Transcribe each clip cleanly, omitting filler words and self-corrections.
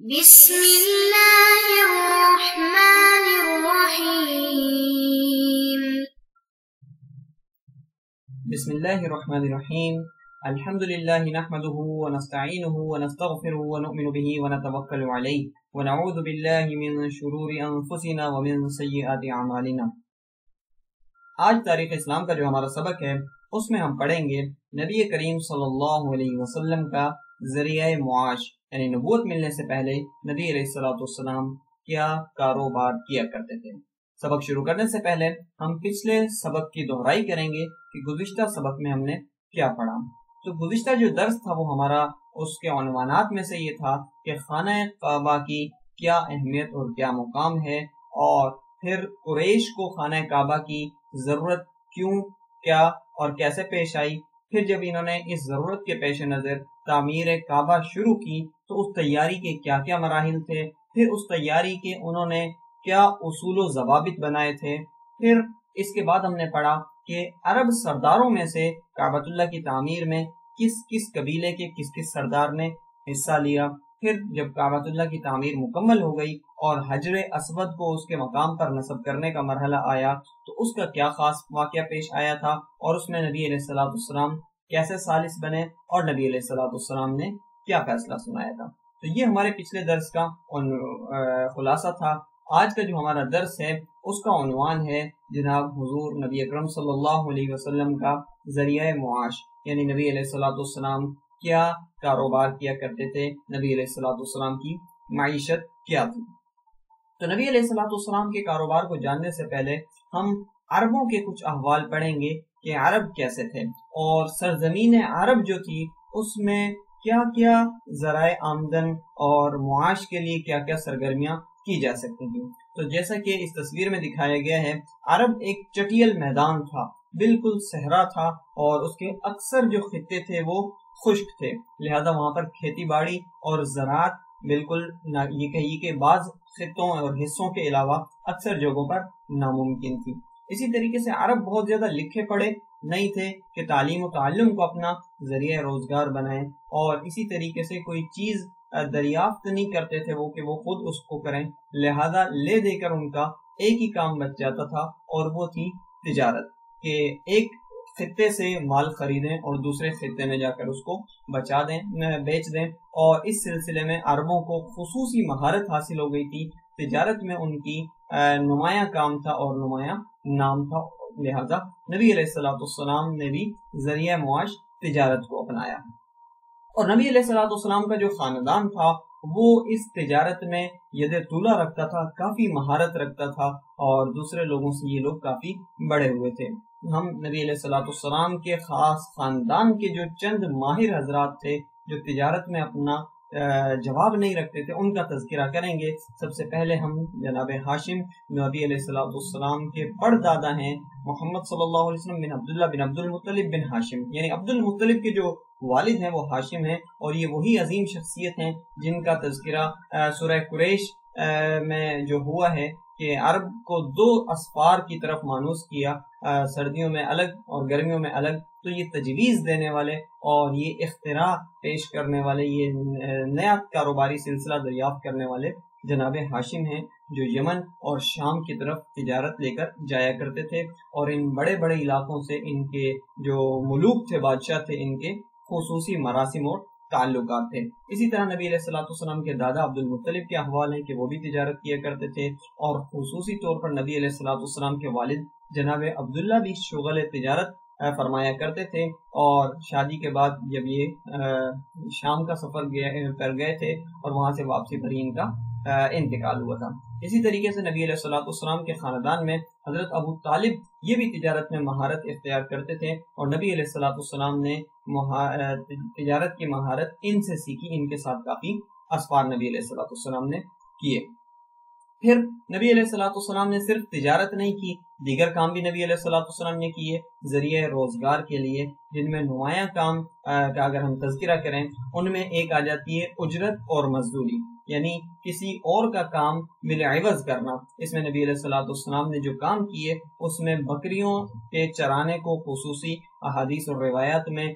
بسم اللہ الرحمن الرحیم بسم اللہ الرحمن الرحیم الحمد للہ نحمده ونستعینه ونستغفره ونؤمن به ونتوکل علیہ ونعوذ باللہ من شرور انفسنا ومن سیئات اعمالنا۔ آج تاریخ اسلام کا جو ہمارا سبق ہے اس میں ہم پڑھیں گے نبی کریم صلی اللہ علیہ وسلم کا ذریعہ معاش، یعنی نبوت ملنے سے پہلے نبی علیہ السلام کیا کاروبار کیا کرتے تھے۔ سبق شروع کرنے سے پہلے ہم پچھلے سبق کی دہرائی کریں گے کہ گزشتہ سبق میں ہم نے کیا پڑھا۔ تو گزشتہ جو درس تھا وہ ہمارا اس کے عنوانات میں سے یہ تھا کہ خانہ کعبہ کی کیا اہمیت اور کیا مقام ہے، اور پھر قریش کو خانہ کعبہ کی ضرورت کیوں، کیا اور کیسے پیش آئی۔ پھر جب انہوں نے اس ضرورت کے پیش نظر تعمیر کعبہ شروع کی تو اس تیاری کے کیا کیا مراحل تھے، پھر اس تیاری کے انہوں نے کیا اصول و ضوابط بنائے تھے۔ پھر اس کے بعد ہم نے پڑھا کہ عرب سرداروں میں سے کعبۃ اللہ کی تعمیر میں کس کس قبیلے کے کس کس سردار نے حصہ لیا۔ پھر جب کعبۃ اللہ کی تعمیر مکمل ہو گئی اور حجر اسود کو اس کے مقام پر نصب کرنے کا مرحلہ آیا تو اس کا کیا خاص واقعہ پیش آیا تھا، اور اس میں نبی علیہ السلام کیسے ثالث بنے اور نبی علیہ السلام نے کیا فیصلہ سنایا تھا۔ تو یہ ہمارے پچھلے درس کا خلاصہ تھا۔ آج کا جو ہمارا درس ہے اس کا عنوان ہے جناب حضور نبی اکرم صلی اللہ علیہ وسلم کا ذریعہ معاش، یعنی نبی علیہ السلام کیا کاروبار کیا کرتے تھے، نبی علیہ السلام کی معیشت کیا تھی۔ تو نبی علیہ السلام کے کاروبار کو جاننے سے پہلے ہم عربوں کے کچھ احوال پڑھیں گے کہ عرب کیسے تھے، اور سرزمین عرب جو تھی اس میں کیا کیا ذرائع آمدن اور معاش کے لیے کیا کیا سرگرمیاں کی جا سکتی تھیں۔ تو جیسا کہ اس تصویر میں دکھایا گیا ہے، عرب ایک چٹیل میدان تھا، بالکل صحرا تھا، اور اس کے اکثر جو خطے تھے وہ خشک تھے، لہذا وہاں پر کھیتی باڑی اور زراعت بالکل یہ کہیے کہ بعض خطوں اور حصوں کے علاوہ اکثر جگہوں پر ناممکن تھی۔ اسی طریقے سے عرب بہت زیادہ لکھے پڑھے نہیں تھے کہ تعلیم و تعلم کو اپنا ذریعہ روزگار بنائیں، اور اسی طریقے سے کوئی چیز دریافت نہیں کرتے تھے وہ کہ وہ خود اس کو کریں، لہذا لے دے کر ان کا ایک ہی کام بچ جاتا تھا، اور وہ تھی تجارت، کہ ایک خطے سے مال خریدیں اور دوسرے خطے میں جا کر اس کو بچا دیں، بیچ دیں۔ اور اس سلسلے میں عربوں کو خصوصی مہارت حاصل ہو گئی تھی، تجارت میں ان کی نمایاں کام تھا اور نمایاں نام تھا، لہذا نبی علیہ السلام نے بھی ذریعہ معاش تجارت کو اپنایا۔ اور نبی علیہ السلام کا جو خاندان تھا وہ اس تجارت میں ید طولہ رکھتا تھا، کافی مہارت رکھتا تھا، اور دوسرے لوگوں سے یہ لوگ کافی بڑے ہوئے تھے۔ ہم نبی علیہ السلام کے خاص خاندان کے جو چند ماہر حضرات تھے جو تجارت میں اپنا جواب نہیں رکھتے تھے ان کا تذکرہ کریں گے۔ سب سے پہلے ہم جناب ہاشم نبی علیہ السلام کے بڑ دادا ہیں، محمد صلی اللہ علیہ وسلم بن عبداللہ بن عبد المطلب بن ہاشم، یعنی عبد المطلب کے جو والد ہیں وہ ہاشم ہیں، اور یہ وہی عظیم شخصیت ہیں جن کا تذکرہ سورہ قریش میں جو ہوا ہے کہ عرب کو دو اسفار کی طرف مانوس کیا، سردیوں میں الگ اور گرمیوں میں الگ۔ تو یہ تجویز دینے والے اور یہ اختراع پیش کرنے والے، یہ نیا کاروباری سلسلہ دریافت کرنے والے جناب ہاشم ہیں، جو یمن اور شام کی طرف تجارت لے کر جایا کرتے تھے، اور ان بڑے بڑے علاقوں سے ان کے جو ملوک تھے، بادشاہ تھے، ان کے خصوصی مراسم اور تعلقات تھے۔ اسی طرح نبی علیہ السلام کے دادا عبد المطلب کے احوال ہیں کہ وہ بھی تجارت کیا کرتے تھے، اور خصوصی طور پر نبی علیہ السلام کے والد جناب عبداللہ بھی شغل تجارت فرمایا کرتے تھے، اور شادی کے بعد جب یہ شام کا سفر کر گئے تھے اور وہاں سے واپسی پر ان کا انتقال ہوا تھا۔ اسی طریقے سے نبی علیہ السلام کے خاندان میں حضرت ابو طالب یہ بھی تجارت میں مہارت اختیار کرتے تھے، اور نبی علیہ السلام نے تجارت کی مہارت ان سے سیکھی، ان کے ساتھ کافی اسفار نبی علیہ السلام نے کیے۔ پھر نبی علیہ السلام نے صرف تجارت نہیں کی دیگر کام بھی نبی علیہ الصلوۃ والسلام نے کیے ذریعہ روزگار کے لیے، جن میں نمایاں کام کا اگر ہم تذکرہ کریں ان میں ایک آ جاتی ہے اجرت اور مزدوری، یعنی کسی اور کا کام بالعوض کرنا۔ اس میں نبی علیہ الصلوۃ والسلام نے جو کام کیے اس میں بکریوں کے چرانے کو خصوصی احادیث اور روایات میں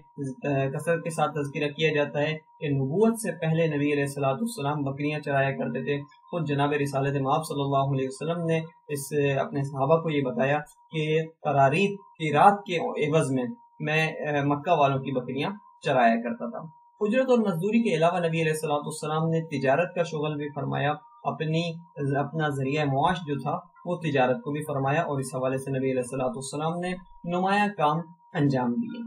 کثرت کے ساتھ تذکرہ کیا جاتا ہے کہ نبوت سے پہلے نبی علیہ الصلوۃ والسلام بکریاں چرایا کرتے تھے۔ خود جناب رسالت مآب صلی اللہ علیہ وسلم نے اس اپنے صحابہ کو یہ بتایا کہ قراریت کی رات کے عوض میں مکہ والوں کی بکریاں چرایا کرتا تھا۔ اجرت اور مزدوری کے علاوہ نبی علیہ الصلوۃ والسلام نے تجارت کا شغل بھی فرمایا، اپنا ذریعہ معاش جو تھا وہ تجارت کو بھی فرمایا، اور اس حوالے سے نبی علیہ الصلوۃ والسلام نے نمایاں کام انجام دیے۔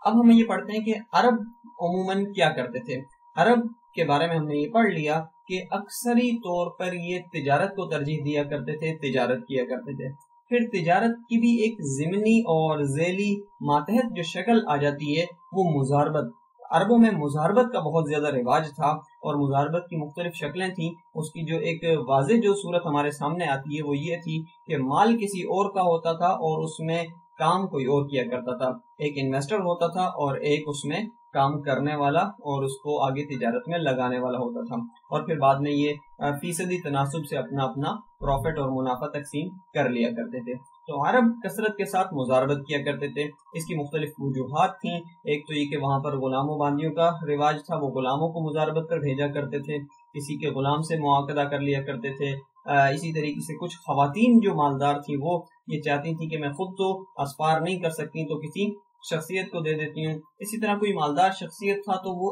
اب ہم یہ پڑھتے ہیں کہ عرب عموماً کیا کرتے تھے۔ عرب کے بارے میں ہم نے یہ پڑھ لیا کہ اکثری طور پر یہ تجارت کو ترجیح دیا کرتے تھے، تجارت کیا کرتے تھے۔ پھر تجارت کی بھی ایک ضمنی اور ذیلی ماتحت جو شکل آ جاتی ہے وہ مزاربت۔ عربوں میں مزاربت کا بہت زیادہ رواج تھا، اور مزاربت کی مختلف شکلیں تھیں۔ اس کی جو ایک واضح جو صورت ہمارے سامنے آتی ہے وہ یہ تھی کہ مال کسی اور کا ہوتا تھا اور اس میں کام کوئی اور کیا کرتا تھا۔ ایک انویسٹر ہوتا تھا اور ایک اس میں کام کرنے والا اور اس کو آگے تجارت میں لگانے والا ہوتا تھا، اور پھر بعد میں یہ فیصدی تناسب سے اپنا اپنا پروفٹ اور منافع تقسیم کر لیا کرتے تھے۔ تو عرب کثرت کے ساتھ مزاربت کیا کرتے تھے۔ اس کی مختلف وجوہات تھیں۔ ایک تو یہ کہ وہاں پر غلاموں باندیوں کا رواج تھا، وہ غلاموں کو مزاربت پر بھیجا کرتے تھے، کسی کے غلام سے معاہدہ کر لیا کرتے تھے۔ اسی طریقے سے کچھ خواتین جو مالدار تھیں وہ یہ چاہتی تھیں کہ میں خود تو اسفار نہیں کر سکتی تو کسی شخصیت کو دے دیتی ہوں۔ اسی طرح کوئی مالدار شخصیت تھا تو وہ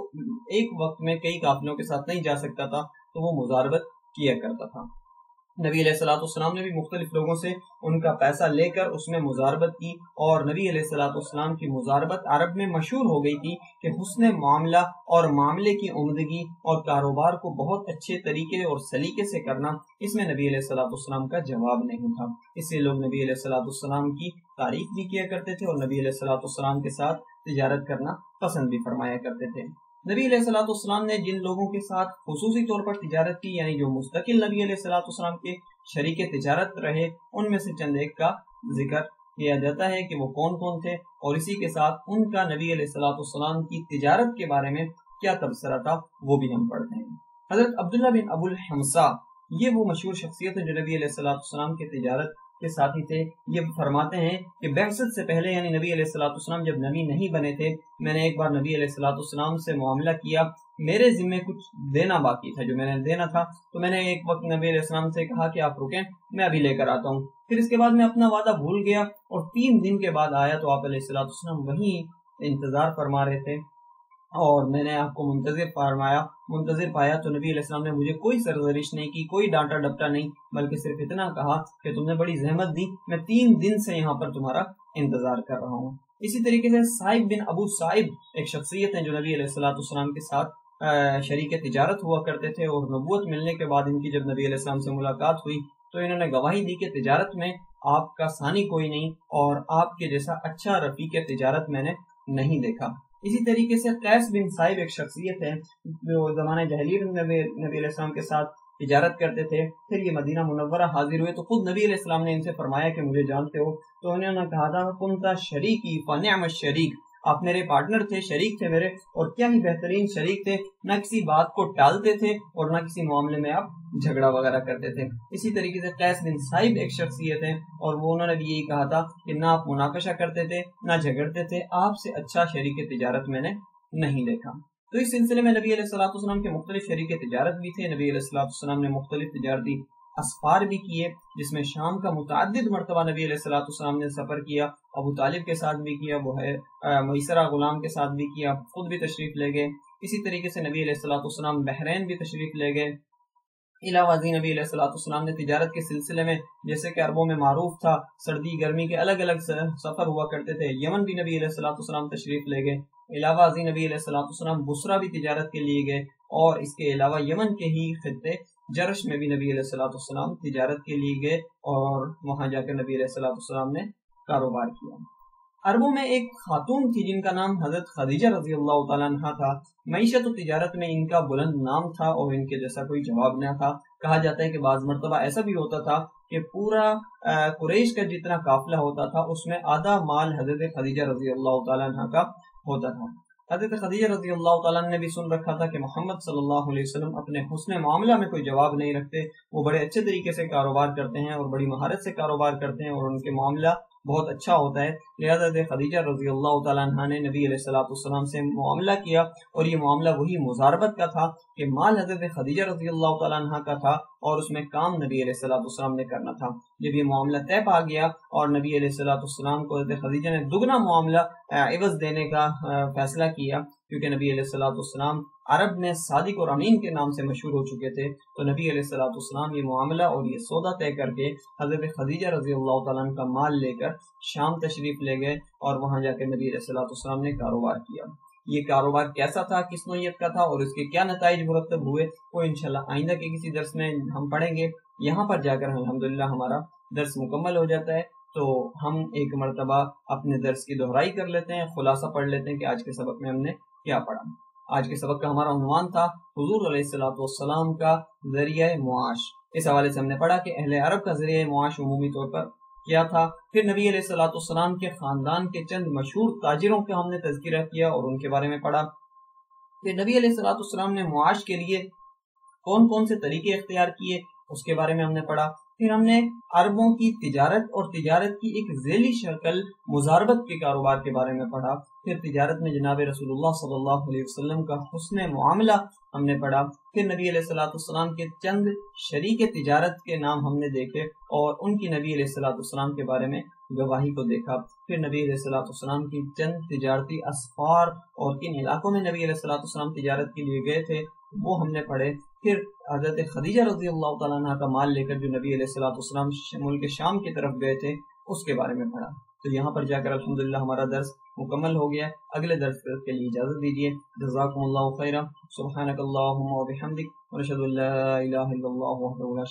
ایک وقت میں کئی قافلوں کے ساتھ نہیں جا سکتا تھا، تو وہ مزاربت کیا کرتا تھا۔ نبی علیہ الصلوۃ والسلام نے بھی مختلف لوگوں سے ان کا پیسہ لے کر اس میں مزاربت کی، اور نبی علیہ الصلوۃ والسلام کی مزاربت عرب میں مشہور ہو گئی تھی کہ حسن معاملہ اور معاملے کی عمدگی اور کاروبار کو بہت اچھے طریقے اور سلیقے سے کرنا، اس میں نبی علیہ الصلوۃ والسلام کا جواب نہیں تھا۔ اس لیے لوگ نبی علیہ الصلوۃ والسلام کی تعریف بھی کیا کرتے تھے اور نبی علیہ الصلوۃ والسلام کے ساتھ تجارت کرنا پسند بھی فرمایا کرتے تھے۔ نبی علیہ الصلوۃ والسلام نے جن لوگوں کے ساتھ خصوصی طور پر تجارت کی، یعنی جو مستقل نبی علیہ الصلوۃ والسلام کے شریک تجارت رہے، ان میں سے چند ایک کا ذکر کیا جاتا ہے کہ وہ کون کون تھے، اور اسی کے ساتھ ان کا نبی علیہ الصلوۃ والسلام کی تجارت کے بارے میں کیا تبصرہ تھا وہ بھی ہم پڑھتے ہیں۔ حضرت عبداللہ بن ابو الحمصہ یہ وہ مشہور شخصیت ہے جو نبی علیہ الصلوۃ والسلام کے تجارت کے ساتھی تھے۔ یہ فرماتے ہیں کہ بعثت سے پہلے یعنی نبی علیہ الصلوۃ والسلام جب نبی نہیں بنے تھے، میں نے ایک بار نبی علیہ الصلوۃ والسلام سے معاملہ کیا، میرے ذمے کچھ دینا باقی تھا جو میں نے دینا تھا، تو میں نے ایک وقت نبی علیہ السلام سے کہا کہ آپ رکیں، میں ابھی لے کر آتا ہوں۔ پھر اس کے بعد میں اپنا وعدہ بھول گیا اور 3 دن کے بعد آیا تو آپ علیہ الصلوۃ والسلام وہیں انتظار فرما رہے تھے، اور میں نے آپ کو منتظر پایا تو نبی علیہ السلام نے مجھے کوئی سرزنش نہیں کی، کوئی ڈانٹا ڈپٹا نہیں، بلکہ صرف اتنا کہا کہ تم نے بڑی زحمت دی، میں 3 دن سے یہاں پر تمہارا انتظار کر رہا ہوں۔ اسی طریقے سے صائب بن ابو صائب ایک شخصیت ہے جو نبی علیہ الصلوۃ والسلام کے ساتھ شریک تجارت ہوا کرتے تھے، اور نبوت ملنے کے بعد ان کی جب نبی علیہ السلام سے ملاقات ہوئی تو انہوں نے گواہی دی کہ تجارت میں آپ کا ثانی کوئی نہیں، اور آپ کے جیسا اچھا رفیق تجارت میں نے نہیں دیکھا۔ اسی طریقے سے قیس بن صائب ایک شخصیت ہے جو زمانہ جاہلیت میں نبی علیہ السلام کے ساتھ تجارت کرتے تھے۔ پھر یہ مدینہ منورہ حاضر ہوئے تو خود نبی علیہ السلام نے ان سے فرمایا کہ مجھے جانتے ہو؟ تو انہوں نے کہا تھا کنتا شریکی فنعم الشریک، آپ میرے پارٹنر تھے، شریک تھے میرے، اور کیا ہی بہترین شریک تھے، نہ کسی بات کو ٹالتے تھے اور نہ کسی معاملے میں آپ جھگڑا وغیرہ کرتے تھے۔ اسی طریقے سے قیس بن صائب ایک شخصیت ہے، اور وہ انہوں نے بھی یہی کہا تھا کہ نہ آپ مناقشہ کرتے تھے نہ جھگڑتے تھے، آپ سے اچھا شریک تجارت میں نے نہیں دیکھا۔ تو اس سلسلے میں نبی علیہ الصلوۃ والسلام کے مختلف شریک تجارت بھی تھے۔ نبی علیہ الصلوۃ والسلام نے مختلف تجارتی اسفار بھی کیے، جس میں شام کا متعدد مرتبہ نبی علیہ الصلوۃ والسلام نے سفر کیا، ابو طالب کے ساتھ بھی کیا، وہ ہے میسرہ غلام کے ساتھ بھی کیا، خود بھی تشریف لے گئے۔ اسی طریقے سے نبی علیہ الصلوۃ والسلام بحرین بھی تشریف لے گئے۔ علاوہ ازیں نبی علیہ الصلوۃ والسلام نے تجارت کے سلسلے میں، جیسے کہ عربوں میں معروف تھا سردی گرمی کے الگ الگ سفر ہوا کرتے تھے، یمن بھی نبی علیہ الصلوۃ والسلام تشریف لے گئے۔ علاوہ ازیں نبی علیہ الصلوۃ والسلام بصرہ بھی تجارت کے لیے گئے، اور اس کے علاوہ یمن کے ہی خطے جرش میں بھی نبی علیہ الصلوۃ والسلام تجارت کے لیے گئے، اور وہاں جا کر نبی علیہ الصلوۃ والسلام نے کاروبار کیا۔ عربوں میں ایک خاتون تھی جن کا نام حضرت خدیجہ رضی اللہ تعالیٰ عنہ تھا. معیشت و تجارت میں ان کا بلند نام تھا اور ان کے جیسا کوئی جواب نہ تھا. کہا جاتا ہے کہ بعض مرتبہ ایسا بھی ہوتا تھا کہ پورا قریش کا جتنا قافلہ ہوتا تھا اس میں آدھا مال حضرت خدیجہ رضی اللہ تعالیٰ عنہ کا ہوتا تھا. حضرت خدیجہ رضی اللہ تعالیٰ نے بھی سن رکھا تھا کہ محمد صلی اللہ علیہ وسلم اپنے حسن معاملہ میں کوئی جواب نہیں رکھتے. وہ بڑے اچھے طریقے سے کاروبار کرتے ہیں اور بڑی مہارت سے کاروبار کرتے ہیں اور ان کے معاملہ بہت اچھا ہوتا ہے. لہذا خدیجہ رضی اللہ تعالیٰ عنہ نے نبی علیہ السلام سے معاملہ کیا اور یہ معاملہ وہی مزاربت کا تھا کہ مال حضرت خدیجہ رضی اللہ تعالیٰ عنہ کا تھا اور اس میں کام نبی علیہ السلام نے کرنا تھا. جب یہ معاملہ طے پا گیا اور نبی علیہ السلام کو حضرت خدیجہ نے دگنا معاملہ عوض دینے کا فیصلہ کیا، کیونکہ نبی علیہ السلام عرب میں صادق اور امین کے نام سے مشہور ہو چکے تھے. تو نبی علیہ السلام یہ معاملہ اور یہ سودا طے کر کے حضرت خدیجہ رضی اللہ تعالیٰ عنہ کا مال لے کر شام تشریف لے گئے اور وہاں جا کے نبی علیہ السلام نے کاروبار کیا. یہ کاروبار کیسا تھا، کس نوعیت کا تھا اور اس کے کیا نتائج مرتب ہوئے، وہ انشاءاللہ آئندہ کے کسی درس میں ہم پڑھیں گے. یہاں پر جا کر الحمدللہ ہمارا درس مکمل ہو جاتا ہے. تو ہم ایک مرتبہ اپنے درس کی دہرائی کر لیتے ہیں، خلاصہ پڑھ لیتے ہیں کہ آج کے سبق میں ہم نے کیا پڑھا. آج کے سبق کا ہمارا عنوان تھا حضور علیہ السلام کا ذریعہ معاش. اس حوالے سے ہم نے پڑھا کہ اہل عرب کا ذریعہ معاش عمومی طور پر کیا تھا. پھر نبی علیہ السلام کے خاندان کے چند مشہور تاجروں کا ہم نے تذکرہ کیا اور ان کے بارے میں پڑھا. پھر نبی علیہ السلام نے معاش کے لیے کون کون سے طریقے اختیار کیے اس کے بارے میں ہم نے پڑھا. پھر ہم نے عربوں کی تجارت اور تجارت کی ایک ذیلی شکل مزاربت کے کاروبار کے بارے میں پڑھا. پھر تجارت میں جناب رسول اللہ صلی اللہ علیہ وسلم کا حسن معاملہ ہم نے پڑھا. پھر نبی علیہ السلام کے چند شریک تجارت کے نام ہم نے دیکھے اور ان کی نبی علیہ السلام کے بارے میں گواہی کو دیکھا. پھر نبی علیہ السلام کی چند تجارتی اسفار اور کن علاقوں میں نبی علیہ السلام تجارت کے لیے گئے تھے وہ ہم نے پڑھے. پھر حضرت خدیجہ رضی اللہ تعالیٰ عنہ کا مال لے کر جو نبی علیہ السلام ملک شام کی طرف گئے تھے اس کے بارے میں پڑھا. تو یہاں پر جا کر الحمدللہ ہمارا درس مکمل ہو گیا. اگلے درس کے لیے اجازت دیجیے. جزاکم اللہ خیرا. سبحانک اللہم و بحمدک ونشہد ان لا الہ الا اللہ وحدہ لا